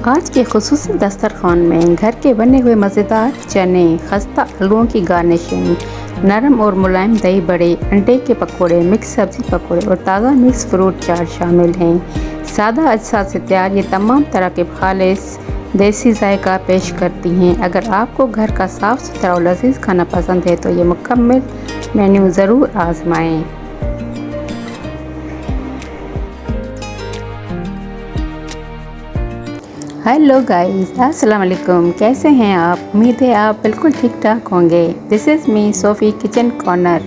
आज के खुसूसी दस्तरखान में घर के बने हुए मज़ेदार चने, खस्ता आलूओं की गार्निशिंग, नरम और मुलायम दही बड़े, अंडे के पकोड़े, मिक्स सब्ज़ी पकोड़े और ताज़ा मिक्स फ्रूट चाट शामिल हैं। सादा अज्जा से तैयार ये तमाम तरह के खालिस देसी जायका पेश करती हैं। अगर आपको घर का साफ़ सुथरा और लजीज खाना पसंद है तो ये मुकम्मल मेन्यू ज़रूर आजमाएं। हेलो गाइस, अस्सलाम वालेकुम। कैसे हैं आप? उम्मीद है आप बिल्कुल ठीक ठाक होंगे। This is me SoFi kitchen corner.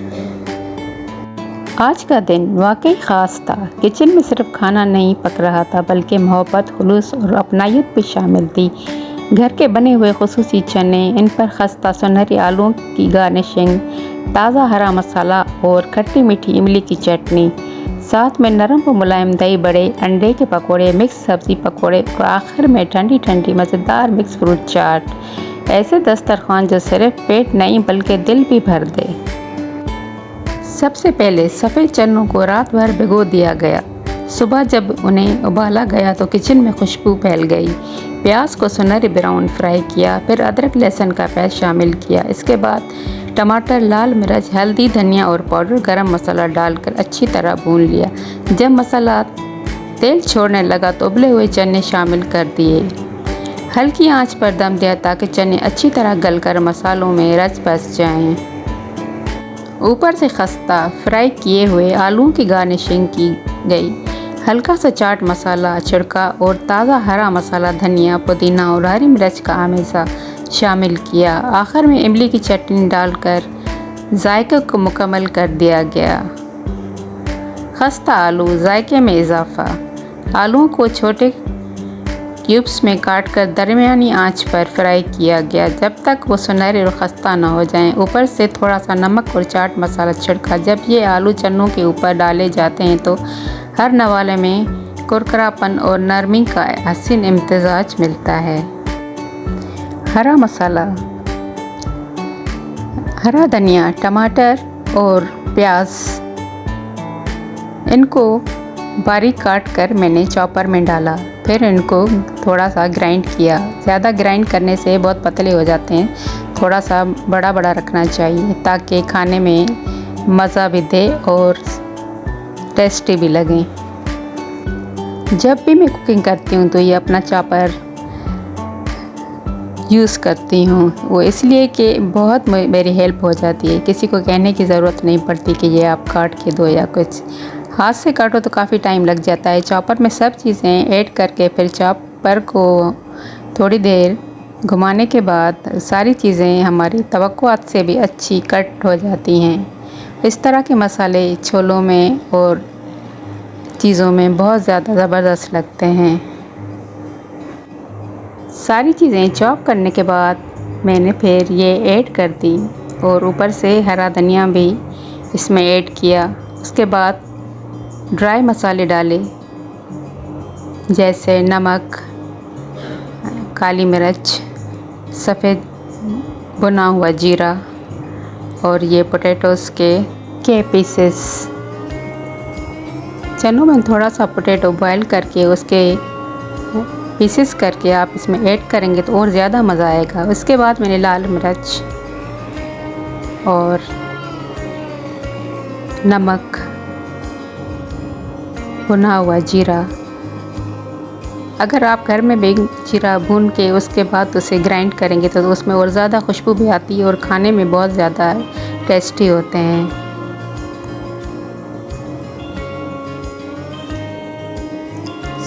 आज का दिन वाकई ख़ास था। किचन में सिर्फ खाना नहीं पक रहा था बल्कि मोहब्बत, खुलूस और अपनायत भी शामिल थी। घर के बने हुए खुसूसी चने, इन पर खस्ता सुनहरी आलूओं की गार्निशिंग, ताज़ा हरा मसाला और खट्टी मीठी इमली की चटनी, साथ में नरम व मुलायम दही बड़े, अंडे के पकोड़े, मिक्स सब्ज़ी पकोड़े और आखिर में ठंडी ठंडी मज़ेदार मिक्स फ्रूट चाट। ऐसे दस्तरखान जो सिर्फ पेट नहीं बल्कि दिल भी भर दे। सबसे पहले सफ़ेद चनों को रात भर भिगो दिया गया। सुबह जब उन्हें उबाला गया तो किचन में खुशबू फैल गई। प्याज को सुनहरी ब्राउन फ्राई किया, फिर अदरक लहसुन का पेस्ट शामिल किया। इसके बाद टमाटर, लाल मिर्च, हल्दी, धनिया और पाउडर गरम मसाला डालकर अच्छी तरह भून लिया। जब मसाला तेल छोड़ने लगा तो उबले हुए चने शामिल कर दिए। हल्की आंच पर दम दिया ताकि चने अच्छी तरह गलकर मसालों में रच बस जाएं। ऊपर से खस्ता फ्राई किए हुए आलूओं की गार्निशिंग की गई। हल्का सा चाट मसाला छिड़का और ताज़ा हरा मसाला, धनिया, पुदीना और हरी मिर्च का हमेशा शामिल किया। आखिर में इमली की चटनी डालकर जायके को मुकम्मल कर दिया गया। खस्ता आलू जायके में इजाफ़ा। आलूओं को छोटे क्यूब्स में काटकर दरमियानी आंच पर फ्राई किया गया जब तक वो सुनहरे और खस्ता ना हो जाएं। ऊपर से थोड़ा सा नमक और चाट मसाला छिड़का। जब ये आलू चनों के ऊपर डाले जाते हैं तो हर नवाले में कुरकुरापन और नरमी का हसीन इम्तिजाज मिलता है। हरा मसाला, हरा धनिया, टमाटर और प्याज, इनको बारीक काट कर मैंने चॉपर में डाला। फिर इनको थोड़ा सा ग्राइंड किया। ज़्यादा ग्राइंड करने से बहुत पतले हो जाते हैं। थोड़ा सा बड़ा बड़ा रखना चाहिए ताकि खाने में मज़ा भी दे और टेस्टी भी लगे। जब भी मैं कुकिंग करती हूँ तो ये अपना चॉपर यूज़ करती हूँ। वो इसलिए कि बहुत मेरी हेल्प हो जाती है। किसी को कहने की ज़रूरत नहीं पड़ती कि ये आप काट के दो या कुछ। हाथ से काटो तो काफ़ी टाइम लग जाता है। चॉपर में सब चीज़ें ऐड करके फिर चॉपर को थोड़ी देर घुमाने के बाद सारी चीज़ें हमारी तवक्कुआत से भी अच्छी कट हो जाती हैं। इस तरह के मसाले छोलों में और चीज़ों में बहुत ज़्यादा ज़बरदस्त लगते हैं। सारी चीज़ें चॉप करने के बाद मैंने फिर ये ऐड कर दी और ऊपर से हरा धनिया भी इसमें ऐड किया। उसके बाद ड्राई मसाले डाले जैसे नमक, काली मिर्च, सफ़ेद भुना हुआ जीरा और ये पोटैटोज़ के पीसेस। चनों में थोड़ा सा पोटैटो बॉयल करके उसके पीसेस करके आप इसमें ऐड करेंगे तो और ज़्यादा मज़ा आएगा। उसके बाद मैंने लाल मिर्च और नमक, भुना हुआ जीरा, अगर आप घर में भी जीरा भून के उसके बाद उसे ग्राइंड करेंगे तो उसमें और ज़्यादा खुशबू भी आती है और खाने में बहुत ज़्यादा टेस्टी होते हैं।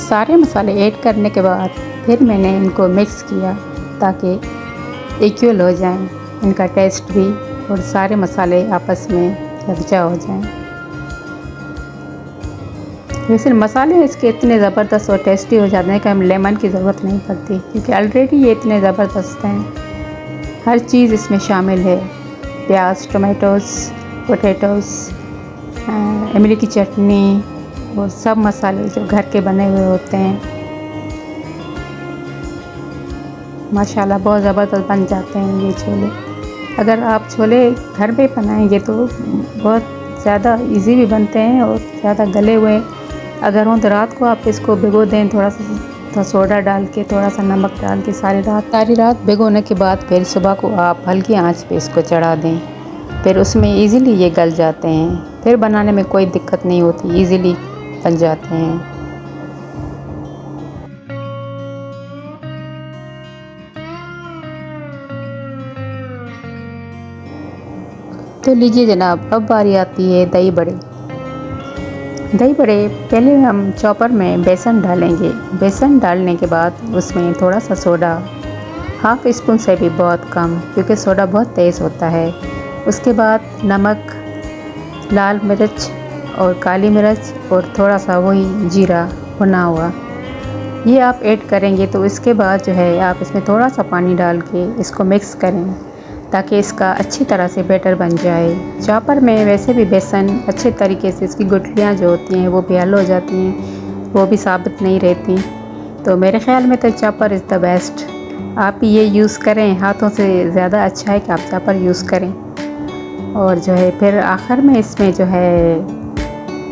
सारे मसाले ऐड करने के बाद फिर मैंने इनको मिक्स किया ताकि इक्वल हो जाएं इनका टेस्ट भी और सारे मसाले आपस में यकजा हो जाएं। वैसे मसाले इसके इतने ज़बरदस्त और टेस्टी हो जाते हैं कि हम लेमन की ज़रूरत नहीं पड़ती क्योंकि ऑलरेडी ये इतने ज़बरदस्त हैं। हर चीज़ इसमें शामिल है। प्याज, टमाटोज़, पोटैटोज़, इमली की चटनी और सब मसाले जो घर के बने हुए होते हैं। माशाल्लाह बहुत ज़बरदस्त बन जाते हैं ये छोले। अगर आप छोले घर पे बनाएंगे तो बहुत ज़्यादा इजी भी बनते हैं और ज़्यादा गले हुए अगर हों तो रात को आप इसको भिगो दें, थोड़ा सा तो सोडा डाल के थोड़ा सा नमक डाल के सारी रात भिगोने के बाद फिर सुबह को आप हल्की आंच पे इसको चढ़ा दें। फिर उसमें इजीली ये गल जाते हैं, फिर बनाने में कोई दिक्कत नहीं होती, इजीली बन जाते हैं। तो लीजिए जनाब, अब बारी आती है दही बड़े। दही बड़े पहले हम चॉपर में बेसन डालेंगे। बेसन डालने के बाद उसमें थोड़ा सा सोडा, हाफ स्पून से भी बहुत कम, क्योंकि सोडा बहुत तेज़ होता है। उसके बाद नमक, लाल मिर्च और काली मिर्च और थोड़ा सा वही जीरा भुना हुआ, ये आप ऐड करेंगे। तो इसके बाद जो है आप इसमें थोड़ा सा पानी डाल के इसको मिक्स करें ताकि इसका अच्छी तरह से बैटर बन जाए। चॉपर में वैसे भी बेसन अच्छे तरीके से, इसकी गुठलियाँ जो होती हैं वो भी हल हो जाती हैं, वो भी साबित नहीं रहती। तो मेरे ख़्याल में तो चॉपर इज़ द बेस्ट। आप ये यूज़ करें, हाथों से ज़्यादा अच्छा है कि आप चॉपर यूज़ करें। और जो है फिर आखिर में इसमें जो है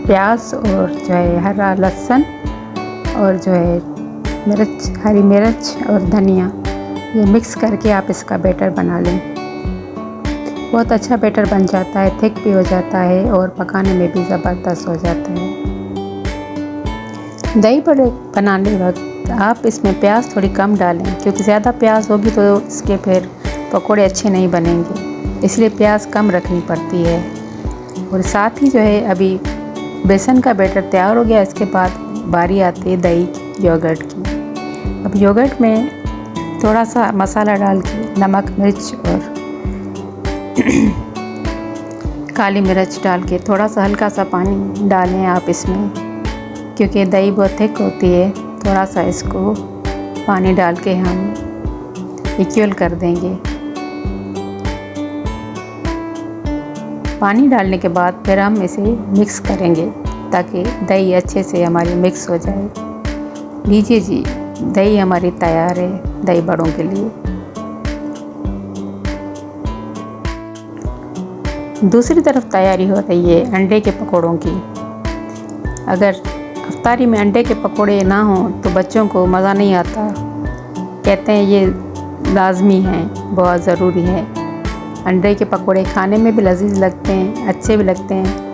प्याज और जो है हरा लहसुन और जो है मिर्च, हरी मिर्च और धनिया, ये मिक्स करके आप इसका बैटर बना लें। बहुत अच्छा बैटर बन जाता है, थिक भी हो जाता है और पकाने में भी ज़बरदस्त हो जाता है। दही बड़े बनाने वक्त आप इसमें प्याज थोड़ी कम डालें, क्योंकि ज़्यादा प्याज होगी तो इसके फिर पकोड़े अच्छे नहीं बनेंगे, इसलिए प्याज कम रखनी पड़ती है। और साथ ही जो है अभी बेसन का बैटर तैयार हो गया, इसके बाद बारी आती है दही योगर्ट की। अब योगर्ट में थोड़ा सा मसाला डाल के, नमक, मिर्च और काली मिर्च डाल के थोड़ा सा हल्का सा पानी डालें आप इसमें, क्योंकि दही बहुत थिक होती है। थोड़ा सा इसको पानी डाल के हम इक्वल कर देंगे। पानी डालने के बाद फिर हम इसे मिक्स करेंगे ताकि दही अच्छे से हमारी मिक्स हो जाए। लीजिए जी, दही हमारी तैयार है दही बड़ों के लिए। दूसरी तरफ तैयारी हो रही है अंडे के पकोड़ों की। अगर इफ्तारी में अंडे के पकोड़े ना हों तो बच्चों को मज़ा नहीं आता, कहते हैं ये लाजमी है, बहुत ज़रूरी है। अंडे के पकोड़े खाने में भी लजीज लगते हैं, अच्छे भी लगते हैं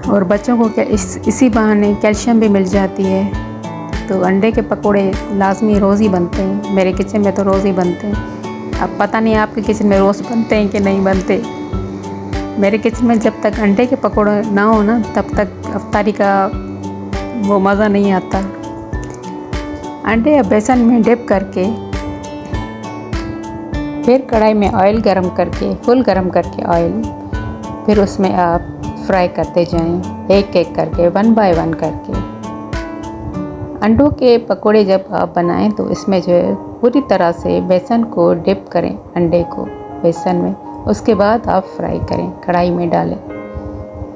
और बच्चों को क्या इसी बहाने कैल्शियम भी मिल जाती है। तो अंडे के पकोड़े लाजमी रोज़ ही बनते हैं, मेरे किचन में तो रोज़ ही बनते हैं। अब पता नहीं आपके किचन में रोज़ बनते हैं कि नहीं बनते। मेरे किचन में जब तक अंडे के पकोड़े ना हो ना, तब तक इफ्तारी का वो मज़ा नहीं आता। अंडे या बेसन में डिप करके फिर कढ़ाई में ऑयल गरम करके, फुल गरम करके ऑयल, फिर उसमें आप फ्राई करते जाएं, एक एक करके, 1 बाय 1 करके। अंडों के पकोड़े जब आप बनाएं तो इसमें जो है पूरी तरह से बेसन को डिप करें, अंडे को बेसन में, उसके बाद आप फ्राई करें, कढ़ाई में डालें।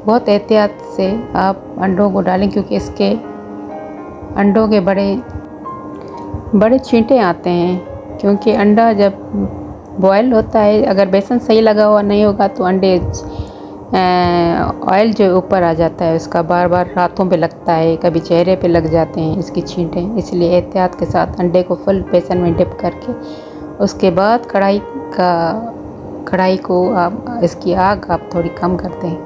बहुत एहतियात से आप अंडों को डालें, क्योंकि इसके अंडों के बड़े छींटे आते हैं। क्योंकि अंडा जब बॉयल होता है, अगर बेसन सही लगा हुआ नहीं होगा तो अंडे ऑयल जो ऊपर आ जाता है उसका बार बार हाथों पे लगता है, कभी चेहरे पे लग जाते हैं इसकी छींटें। इसलिए एहतियात के साथ अंडे को फुल बेसन में डिप करके, उसके बाद कढ़ाई को आप इसकी आग आप थोड़ी कम कर दें।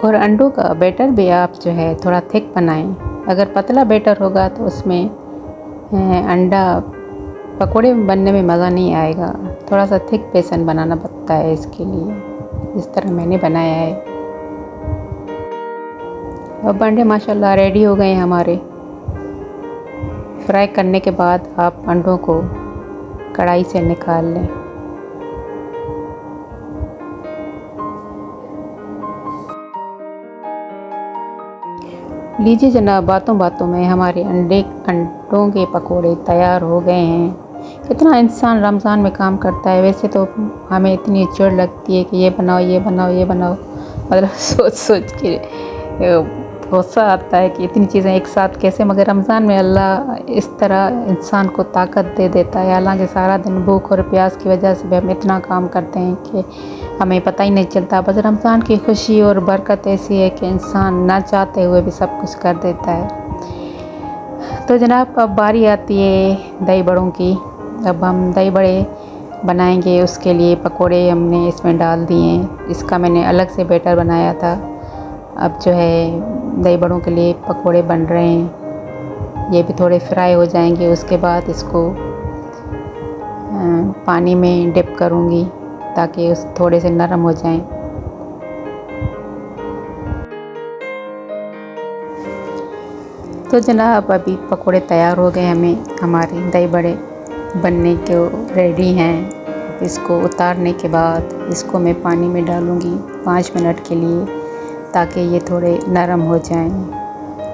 और अंडों का बैटर भी आप जो है थोड़ा थिक बनाएं। अगर पतला बैटर होगा तो उसमें अंडा पकोड़े बनने में मज़ा नहीं आएगा। थोड़ा सा थिक बेसन बनाना पड़ता है इसके लिए, इस तरह मैंने बनाया है। अब अंडे माशाल्लाह रेडी हो गए हैं हमारे। फ्राई करने के बाद आप अंडों को कढ़ाई से निकाल लें। लीजिए जनाब, बातों बातों में हमारे अंडों के पकोड़े तैयार हो गए हैं। कितना इंसान रमज़ान में काम करता है, वैसे तो हमें इतनी चिढ़ लगती है कि ये बनाओ ये बनाओ ये बनाओ, मतलब सोच सोच के गुस्सा आता है कि इतनी चीज़ें एक साथ कैसे। मगर रमज़ान में अल्लाह इस तरह इंसान को ताकत दे देता है। हालांकि सारा दिन भूख और प्यास की वजह से भी हम इतना काम करते हैं कि हमें पता ही नहीं चलता। बस रमज़ान की खुशी और बरकत ऐसी है कि इंसान ना चाहते हुए भी सब कुछ कर देता है। तो जनाब अब बारी आती है दही बड़ों की। अब हम दही बड़े बनाएंगे, उसके लिए पकोड़े हमने इसमें डाल दिए हैं। इसका मैंने अलग से बैटर बनाया था। अब जो है दही बड़ों के लिए पकोड़े बन रहे हैं। ये भी थोड़े फ्राई हो जाएंगे, उसके बाद इसको पानी में डिप करूँगी ताकि उस थोड़े से नरम हो जाएं। तो जनाब अभी पकोड़े तैयार हो गए, हमारे दही बड़े बनने के रेडी हैं। अब इसको उतारने के बाद इसको मैं पानी में डालूँगी 5 मिनट के लिए ताकि ये थोड़े नरम हो जाएं।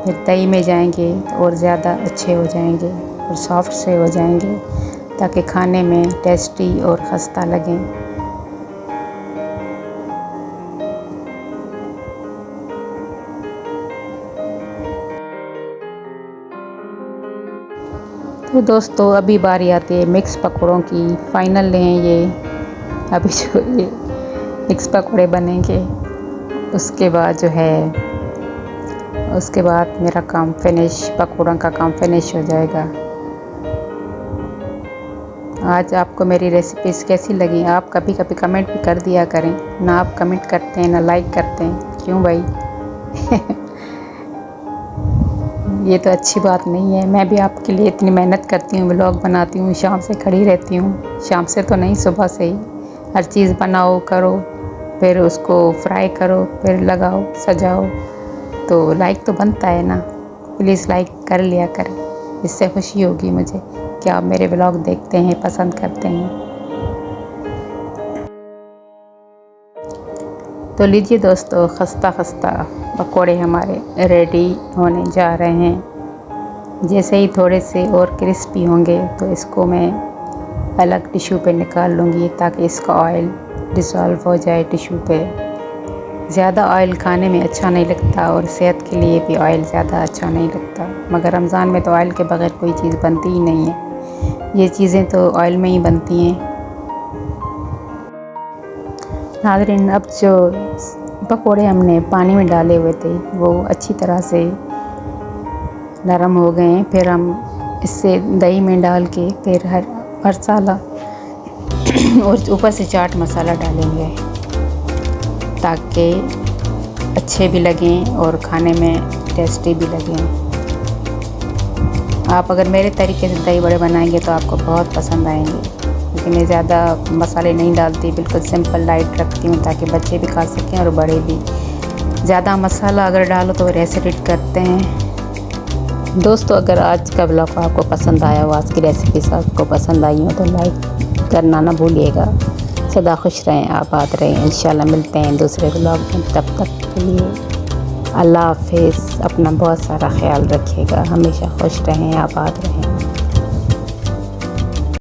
फिर दही में जाएंगे तो और ज़्यादा अच्छे हो जाएंगे और सॉफ्ट से हो जाएंगे ताकि खाने में टेस्टी और खस्ता लगें। तो दोस्तों अभी बारी आती है मिक्स पकौड़ों की। फाइनल हैं ये। अभी जो ये मिक्स पकौड़े बनेंगे उसके बाद जो है उसके बाद मेरा काम फिनिश, पकौड़ों का काम फिनिश हो जाएगा। आज आपको मेरी रेसिपीज़ कैसी लगी? आप कभी कभी कमेंट भी कर दिया करें ना। आप कमेंट करते हैं ना लाइक करते हैं, क्यों भाई? ये तो अच्छी बात नहीं है। मैं भी आपके लिए इतनी मेहनत करती हूँ, व्लॉग बनाती हूँ, शाम से खड़ी रहती हूँ। शाम से तो नहीं, सुबह से ही हर चीज़ बनाओ करो, फिर उसको फ्राई करो, फिर लगाओ सजाओ, तो लाइक तो बनता है ना। प्लीज़ लाइक कर लिया करें, इससे खुशी होगी मुझे कि आप मेरे व्लॉग देखते हैं, पसंद करते हैं। तो लीजिए दोस्तों, खस्ता खस्ता पकोड़े हमारे रेडी होने जा रहे हैं। जैसे ही थोड़े से और क्रिस्पी होंगे तो इसको मैं अलग टिश्यू पे निकाल लूँगी ताकि इसका ऑयल डिसॉल्व हो जाए टिश्यू पे। ज़्यादा ऑयल खाने में अच्छा नहीं लगता और सेहत के लिए भी ऑयल ज़्यादा अच्छा नहीं लगता, मगर रमज़ान में तो ऑयल के बगैर कोई चीज़ बनती ही नहीं है। ये चीज़ें तो ऑयल में ही बनती हैं। नाज़रीन, अब जो पकोड़े हमने पानी में डाले हुए थे वो अच्छी तरह से नरम हो गए हैं। फिर हम इससे दही में डाल के फिर हर मसाला और ऊपर से चाट मसाला डालेंगे ताकि अच्छे भी लगें और खाने में टेस्टी भी लगें। आप अगर मेरे तरीके से दही बड़े बनाएंगे तो आपको बहुत पसंद आएंगे, क्योंकि मैं ज़्यादा मसाले नहीं डालती, बिल्कुल सिंपल लाइट रखती हूँ ताकि बच्चे भी खा सकें और बड़े भी। ज़्यादा मसाला अगर डालो तो रेसिडेट करते हैं। दोस्तों, अगर आज का ब्लॉग आपको पसंद आया हो, आज की रेसिपीज आपको पसंद आई हो तो लाइक करना ना भूलिएगा। सदा खुश रहें, आबाद रहें। इंशाल्लाह मिलते हैं दूसरे ब्लॉग में। तब तक के लिए अल्लाह हाफिज़। अपना बहुत सारा ख्याल रखिएगा। हमेशा खुश रहें, आबाद रहें।